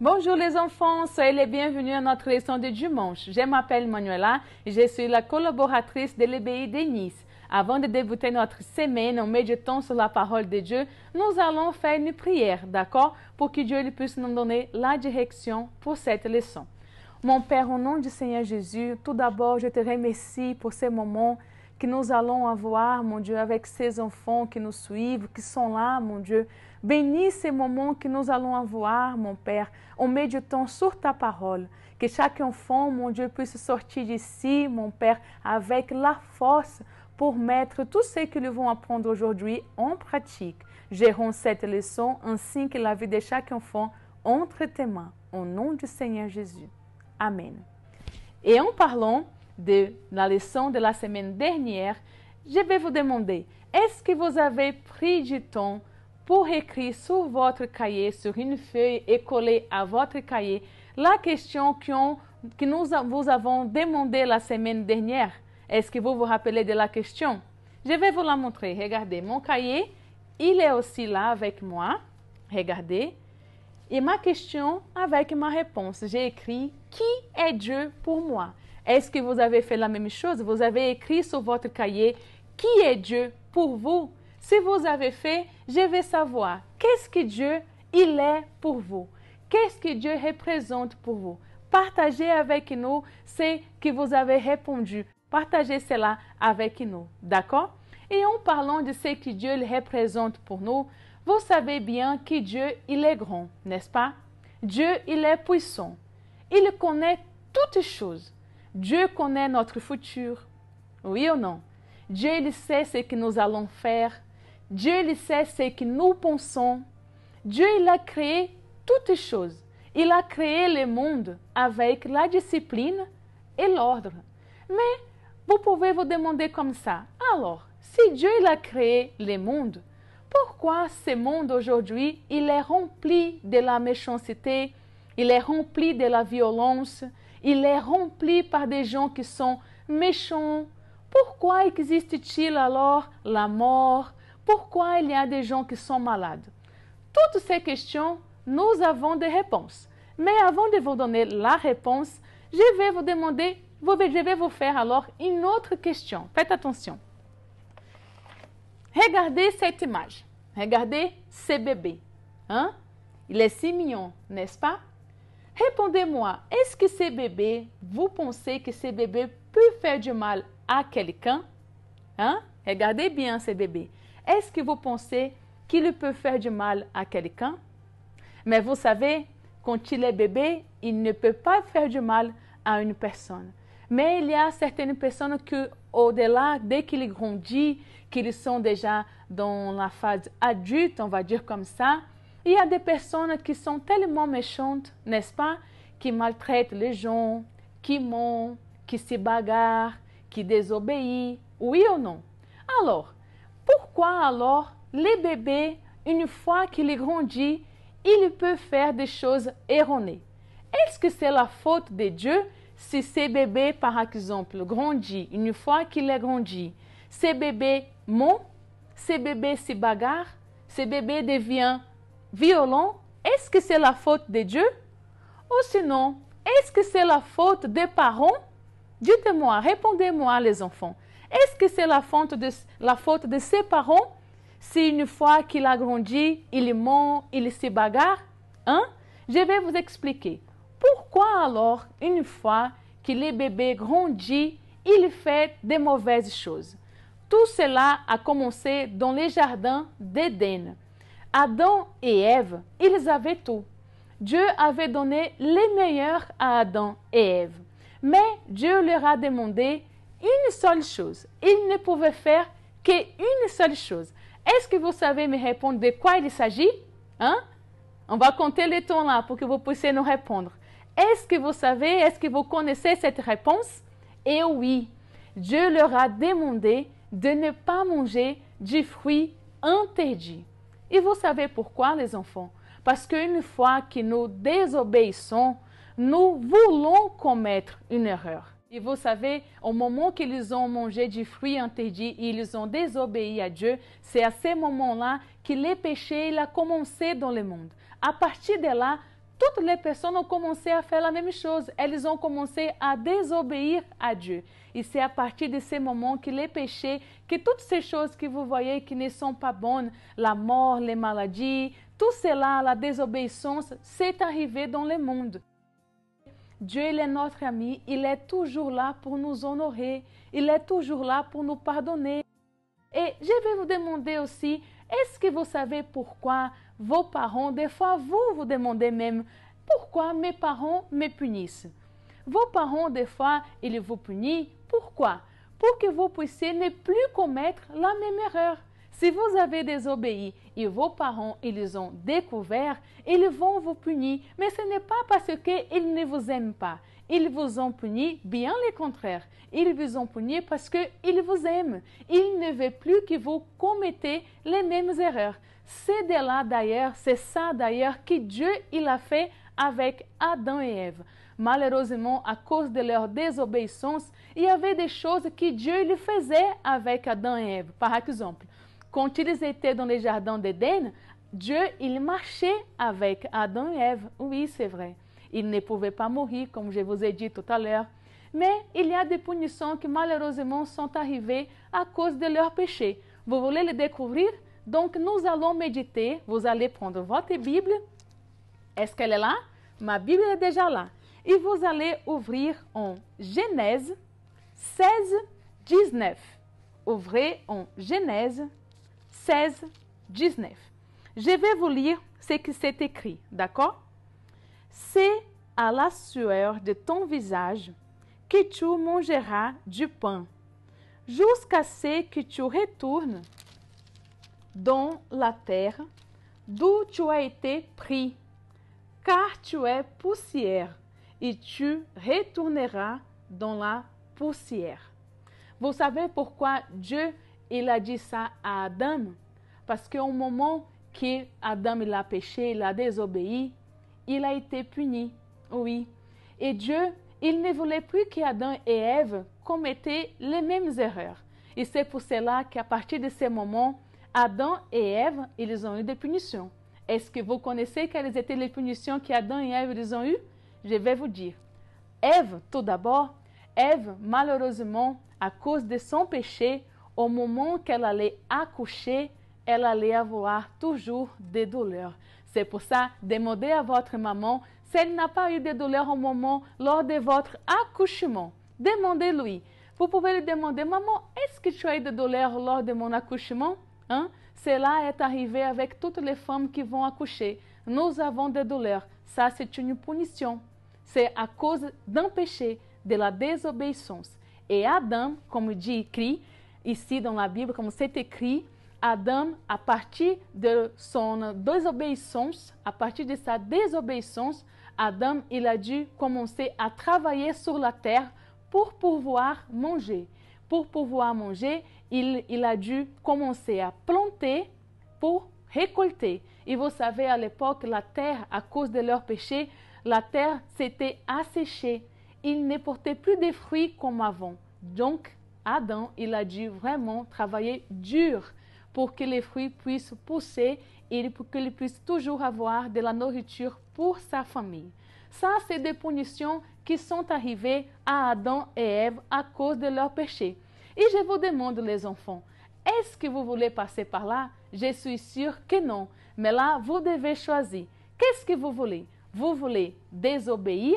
Bonjour les enfants, soyez les bienvenus à notre leçon de dimanche. Je m'appelle Manuela et je suis la collaboratrice de l'EBI de Nice. Avant de débuter notre semaine en méditant sur la parole de Dieu, nous allons faire une prière, d'accord? Pour que Dieu puisse nous donner la direction pour cette leçon. Mon Père, au nom du Seigneur Jésus, tout d'abord, je te remercie pour ces moments que nous allons avoir, mon Dieu, avec ces enfants qui nous suivent, qui sont là, mon Dieu. Bénis ces moments que nous allons avoir, mon Père, en méditant sur ta parole. Que chaque enfant, mon Dieu, puisse sortir d'ici, mon Père, avec la force pour mettre tout ce qu'ils vont apprendre aujourd'hui en pratique. Gérons cette leçon ainsi que la vie de chaque enfant entre tes mains, au nom du Seigneur Jésus. Amen. Et en parlant de la leçon de la semaine dernière, je vais vous demander, est-ce que vous avez pris du temps pour écrire sur votre cahier, sur une feuille et coller à votre cahier, la question que nous vous avons demandé la semaine dernière? Est-ce que vous vous rappelez de la question? Je vais vous la montrer. Regardez, mon cahier, il est aussi là avec moi. Regardez. Et ma question avec ma réponse. J'ai écrit « Qui est Dieu pour moi ?» Est-ce que vous avez fait la même chose? Vous avez écrit sur votre cahier « Qui est Dieu pour vous ?» Si vous avez fait, je veux savoir qu'est-ce que Dieu il est pour vous. Qu'est-ce que Dieu représente pour vous. Partagez avec nous ce que vous avez répondu. Partagez cela avec nous, d'accord? Et en parlant de ce que Dieu représente pour nous, vous savez bien que Dieu, il est grand, n'est-ce pas? Dieu, il est puissant. Il connaît toutes choses. Dieu connaît notre futur. Oui ou non? Dieu, il sait ce que nous allons faire. Dieu, il sait ce que nous pensons. Dieu, il a créé toutes choses. Il a créé le monde avec la discipline et l'ordre. Mais vous pouvez vous demander comme ça, alors, si Dieu il a créé le monde, pourquoi ce monde aujourd'hui, il est rempli de la méchanceté, il est rempli de la violence, il est rempli par des gens qui sont méchants? Pourquoi existe-t-il alors la mort? Pourquoi il y a des gens qui sont malades? Toutes ces questions, nous avons des réponses. Mais avant de vous donner la réponse, je vais vous demander, je vais vous faire alors une autre question. Faites attention. Regardez cette image. Regardez ce bébé. Hein? Il est si mignon, n'est-ce pas? Répondez-moi, est-ce que ce bébé, vous pensez que ce bébé peut faire du mal à quelqu'un? Hein? Regardez bien ce bébé. Est-ce que vous pensez qu'il peut faire du mal à quelqu'un? Mais vous savez, quand il est bébé, il ne peut pas faire du mal à une personne. Mais il y a certaines personnes qui, au-delà, dès qu'ils grandissent, qu'ils sont déjà dans la phase adulte, on va dire comme ça, il y a des personnes qui sont tellement méchantes, n'est-ce pas, qui maltraitent les gens, qui mentent, qui se bagarrent, qui désobéissent, oui ou non? Alors, pourquoi alors les bébés, une fois qu'ils grandissent, ils peuvent faire des choses erronées? Est-ce que c'est la faute de Dieu si ces bébés, par exemple, grandit, une fois qu'il est grandi, ces bébés ment, ces bébés se bagarrent, ces bébés deviennent violents? Est-ce que c'est la faute de Dieu? Ou sinon, est-ce que c'est la faute des parents? Dites-moi, répondez-moi les enfants. Est-ce que c'est la faute de ses parents si une fois qu'il a grandi, il ment, il se bagarre? Hein? Je vais vous expliquer. Pourquoi alors, une fois que le bébé grandit, il fait de mauvaises choses? Tout cela a commencé dans le jardin d'Éden. Adam et Ève, ils avaient tout. Dieu avait donné le meilleur à Adam et Ève. Mais Dieu leur a demandé une seule chose. Ils ne pouvaient faire qu'une seule chose. Est-ce que vous savez me répondre de quoi il s'agit? Hein? On va compter les temps là pour que vous puissiez nous répondre. Est-ce que vous savez, est-ce que vous connaissez cette réponse? Et oui, Dieu leur a demandé de ne pas manger du fruit interdit. Et vous savez pourquoi, les enfants? Parce qu'une fois que nous désobéissons, nous voulons commettre une erreur. Et vous savez, au moment qu'ils ont mangé du fruit interdit et ils ont désobéi à Dieu, c'est à ce moment-là que le péché il a commencé dans le monde. À partir de là, toutes les personnes ont commencé à faire la même chose. Elles ont commencé à désobéir à Dieu. Et c'est à partir de ces moments que les péchés, que toutes ces choses que vous voyez qui ne sont pas bonnes, la mort, les maladies, tout cela, la désobéissance, c'est arrivé dans le monde. Dieu, il est notre ami, il est toujours là pour nous honorer, il est toujours là pour nous pardonner. Et je vais vous demander aussi, est-ce que vous savez pourquoi vos parents, des fois vous vous demandez même, pourquoi mes parents me punissent? Vos parents, des fois, ils vous punissent, pourquoi? Pour que vous puissiez ne plus commettre la même erreur. Si vous avez désobéi et vos parents, ils ont découvert, ils vont vous punir. Mais ce n'est pas parce qu'ils ne vous aiment pas. Ils vous ont puni, bien le contraire. Ils vous ont puni parce qu'ils vous aiment. Ils ne veulent plus que vous commettez les mêmes erreurs. C'est de là d'ailleurs, c'est ça d'ailleurs que Dieu il a fait avec Adam et Ève. Malheureusement, à cause de leur désobéissance, il y avait des choses que Dieu lui faisait avec Adam et Ève. Par exemple, quand ils étaient dans le jardin d'Éden, Dieu, il marchait avec Adam et Ève. Oui, c'est vrai. Ils ne pouvaient pas mourir, comme je vous ai dit tout à l'heure. Mais il y a des punitions qui malheureusement sont arrivées à cause de leur péché. Vous voulez les découvrir? Donc, nous allons méditer. Vous allez prendre votre Bible. Est-ce qu'elle est là? Ma Bible est déjà là. Et vous allez ouvrir en Genèse 16, 19. Ouvrez en Genèse 16, 19. Je vais vous lire ce qui s'est écrit, d'accord? C'est à la sueur de ton visage que tu mangeras du pain, jusqu'à ce que tu retournes dans la terre d'où tu as été pris, car tu es poussière, et tu retourneras dans la poussière. Vous savez pourquoi Dieu il a dit ça à Adam? Parce qu'au moment que Adam il a péché, il a désobéi, il a été puni, oui. Et Dieu, il ne voulait plus qu'Adam et Ève commettaient les mêmes erreurs. Et c'est pour cela qu'à partir de ce moment, Adam et Ève, ils ont eu des punitions. Est-ce que vous connaissez quelles étaient les punitions qu'Adam et Ève ils ont eues? Je vais vous dire. Ève, tout d'abord, Ève, malheureusement, à cause de son péché, au moment qu'elle allait accoucher, elle allait avoir toujours des douleurs. C'est pour ça, demandez à votre maman si elle n'a pas eu de douleurs au moment lors de votre accouchement. Demandez-lui. Vous pouvez lui demander, maman, est-ce que tu as eu de douleurs lors de mon accouchement? Hein? Cela est arrivé avec toutes les femmes qui vont accoucher. Nous avons des douleurs. Ça, c'est une punition. C'est à cause d'un péché, de la désobéissance. Et Adam, comme dit écrit ici dans la Bible, comme c'est écrit, Adam, à partir de son désobéissance, à partir de sa désobéissance, Adam, il a dû commencer à travailler sur la terre pour pouvoir manger. Pour pouvoir manger, il a dû commencer à planter pour récolter. Et vous savez, à l'époque, la terre, à cause de leur péché, la terre s'était asséchée. Il ne portait plus de fruits comme avant. Donc, Adam, il a dû vraiment travailler dur pour que les fruits puissent pousser et pour qu'il puisse toujours avoir de la nourriture pour sa famille. Ça, c'est des punitions qui sont arrivées à Adam et Ève à cause de leur péché. Et je vous demande, les enfants, est-ce que vous voulez passer par là? Je suis sûre que non. Mais là, vous devez choisir. Qu'est-ce que vous voulez? Vous voulez désobéir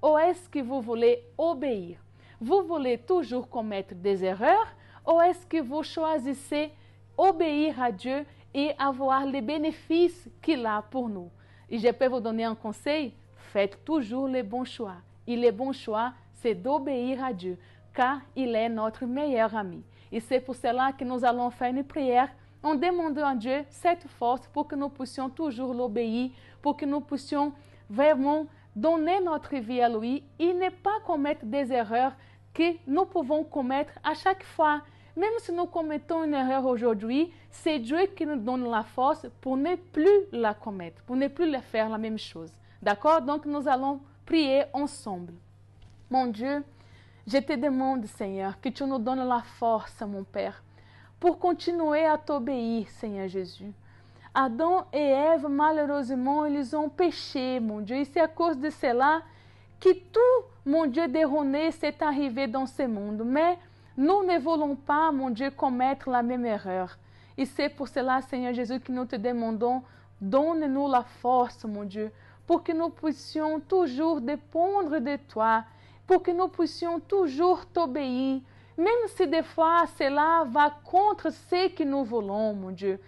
ou est-ce que vous voulez obéir? Vous voulez toujours commettre des erreurs ou est-ce que vous choisissez obéir à Dieu et avoir les bénéfices qu'il a pour nous? Et je peux vous donner un conseil, faites toujours les bons choix. Et le bon choix, c'est d'obéir à Dieu, car il est notre meilleur ami. Et c'est pour cela que nous allons faire une prière en demandant à Dieu cette force pour que nous puissions toujours l'obéir, pour que nous puissions vraiment donner notre vie à lui et ne pas commettre des erreurs que nous pouvons commettre à chaque fois. Même si nous commettons une erreur aujourd'hui, c'est Dieu qui nous donne la force pour ne plus la commettre, pour ne plus faire la même chose. D'accord? Donc nous allons prier ensemble. Mon Dieu, je te demande, Seigneur, que tu nous donnes la force, mon Père, pour continuer à t'obéir, Seigneur Jésus. Adam et Ève, malheureusement, ils ont péché, mon Dieu. Et c'est à cause de cela que tout, mon Dieu, d'erroné s'est arrivé dans ce monde. Mais nous ne voulons pas, mon Dieu, commettre la même erreur. Et c'est pour cela, Seigneur Jésus, que nous te demandons, donne-nous la force, mon Dieu, pour que nous puissions toujours dépendre de toi, pour que nous puissions toujours t'obéir, même si des fois cela va contre ce que nous voulons, mon Dieu.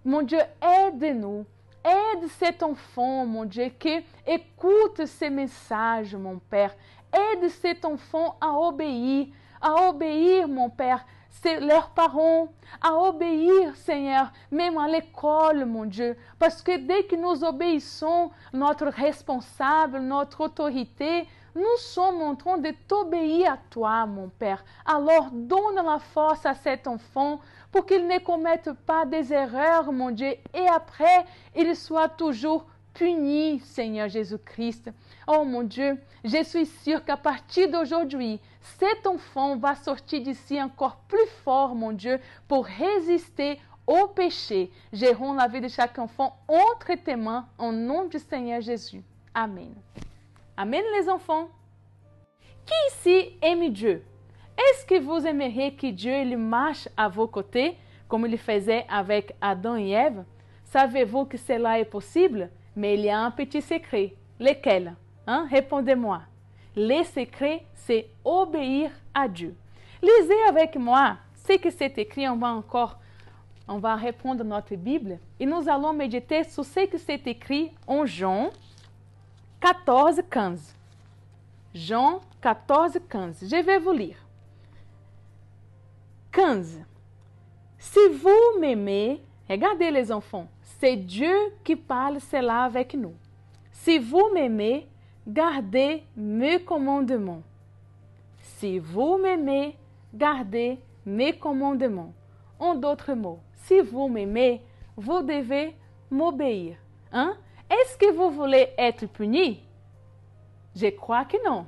Mon Dieu, aide-nous. Aide cet enfant, mon Dieu, qui écoute ces messages, mon Père. Aide cet enfant à obéir, mon Père, leurs parents, à obéir, Seigneur, même à l'école, mon Dieu. Parce que dès que nous obéissons, notre responsable, notre autorité, nous sommes en train de t'obéir à toi, mon Père. Alors, donne la force à cet enfant pour qu'il ne commette pas des erreurs, mon Dieu, et après, il soit toujours puni, Seigneur Jésus-Christ. Oh mon Dieu, je suis sûre qu'à partir d'aujourd'hui, cet enfant va sortir d'ici encore plus fort, mon Dieu, pour résister au péché. Gérons la vie de chaque enfant entre tes mains, au nom du Seigneur Jésus. Amen. Amen, les enfants. Qui ici aime Dieu? Est-ce que vous aimeriez que Dieu il marche à vos côtés, comme il faisait avec Adam et Ève? Savez-vous que cela est possible? Mais il y a un petit secret. Lequel? Répondez-moi. Le secret, c'est obéir à Dieu. Lisez avec moi ce que c'est écrit. On va répondre notre Bible et nous allons méditer sur ce que c'est écrit en Jean 14, 15. Jean 14, 15. Je vais vous lire. 15. Si vous m'aimez, regardez les enfants, c'est Dieu qui parle cela avec nous. Si vous m'aimez, gardez mes commandements. Si vous m'aimez, gardez mes commandements. En d'autres mots, si vous m'aimez, vous devez m'obéir. Est-ce que vous voulez être puni? Je crois que non.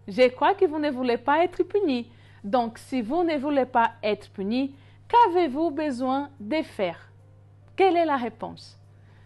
Je crois que vous ne voulez pas être puni. Donc, si vous ne voulez pas être puni, qu'avez-vous besoin de faire? Quelle est la réponse?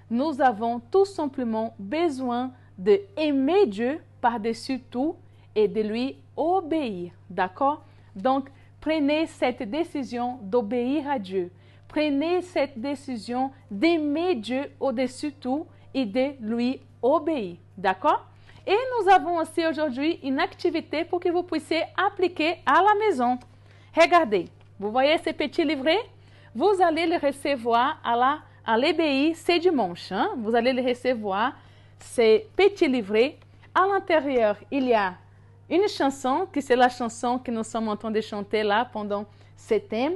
Nous avons tout simplement besoin d'aimer Dieu par-dessus tout et de lui obéir. D'accord? Donc, prenez cette décision d'obéir à Dieu. Prenez cette décision d'aimer Dieu au-dessus de tout et de lui obéir. D'accord? Et nous avons aussi aujourd'hui une activité pour que vous puissiez appliquer à la maison. Regardez, vous voyez ce petit livret? Vous allez le recevoir à l'EBI ce dimanche. Vous allez le recevoir, ce petit livret. À l'intérieur, il y a une chanson, qui c'est la chanson que nous sommes en train de chanter là pendant ce thème.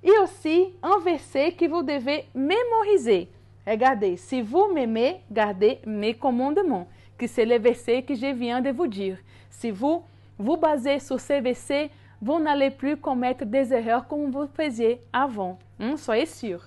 Et aussi un verset que vous devez mémoriser. Regardez, si vous m'aimez, gardez mes commandements, que c'est le verset que je viens de vous dire. Si vous vous basez sur ces versets, vous n'allez plus commettre des erreurs comme vous faisiez avant. Soyez sûr.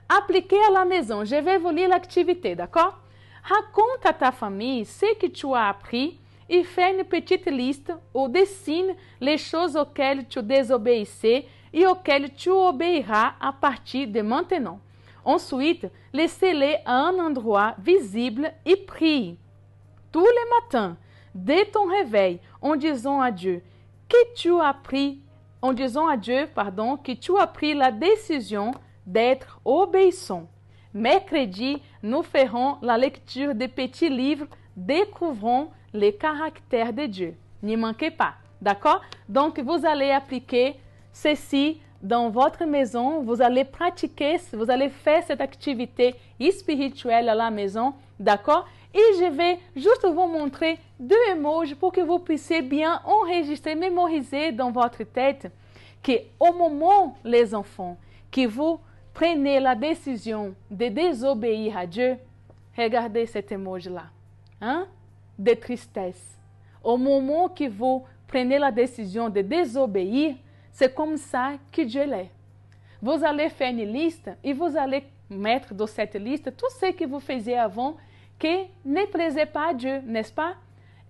Appliquez à la maison. Je vais vous lire l'activité, d'accord? Raconte à ta famille ce que tu as appris et fais une petite liste ou dessine les choses auxquelles tu désobéissais et auxquelles tu obéiras à partir de maintenant. Ensuite, laissez-les à un endroit visible et prie tous les matins, dès ton réveil, en disant à Dieu que tu as pris, que tu as pris la décision d'être obéissant. Mercredi, nous ferons la lecture des petits livres Découvrons les caractères de Dieu. N'y manquez pas, d'accord? Donc, vous allez appliquer ceci dans votre maison, vous allez pratiquer, vous allez faire cette activité spirituelle à la maison, d'accord? Et je vais juste vous montrer 2 emojis pour que vous puissiez bien enregistrer, mémoriser dans votre tête qu'au moment, les enfants, que vous prenez la décision de désobéir à Dieu, regardez cet emoji-là, de tristesse. Au moment que vous prenez la décision de désobéir, c'est comme ça que Dieu l'est. Vous allez faire une liste et vous allez mettre dans cette liste tout ce que vous faisiez avant qui ne plaisait pas à Dieu, n'est-ce pas?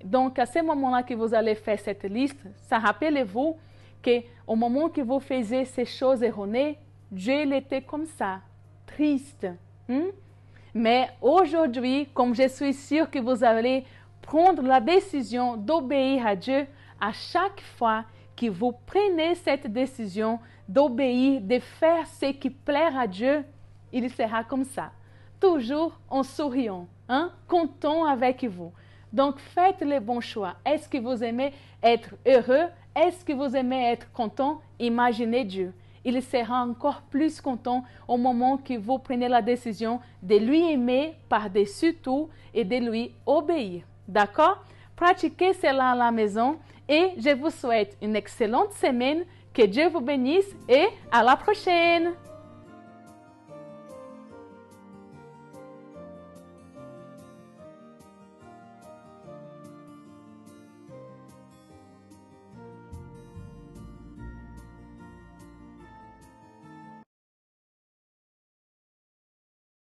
Donc, à ce moment-là que vous allez faire cette liste, ça rappelez-vous qu'au moment que vous faisiez ces choses erronées, Dieu il était comme ça, triste, Hmm? Mais aujourd'hui, comme je suis sûre que vous allez prendre la décision d'obéir à Dieu, à chaque fois que vous prenez cette décision d'obéir, de faire ce qui plaît à Dieu, il sera comme ça. Toujours en souriant, hein? Content avec vous. Donc faites les bons choix. Est-ce que vous aimez être heureux? Est-ce que vous aimez être content? Imaginez Dieu. Il sera encore plus content au moment que vous prenez la décision de lui aimer par-dessus tout et de lui obéir. D'accord? Pratiquez cela à la maison et je vous souhaite une excellente semaine. Que Dieu vous bénisse et à la prochaine!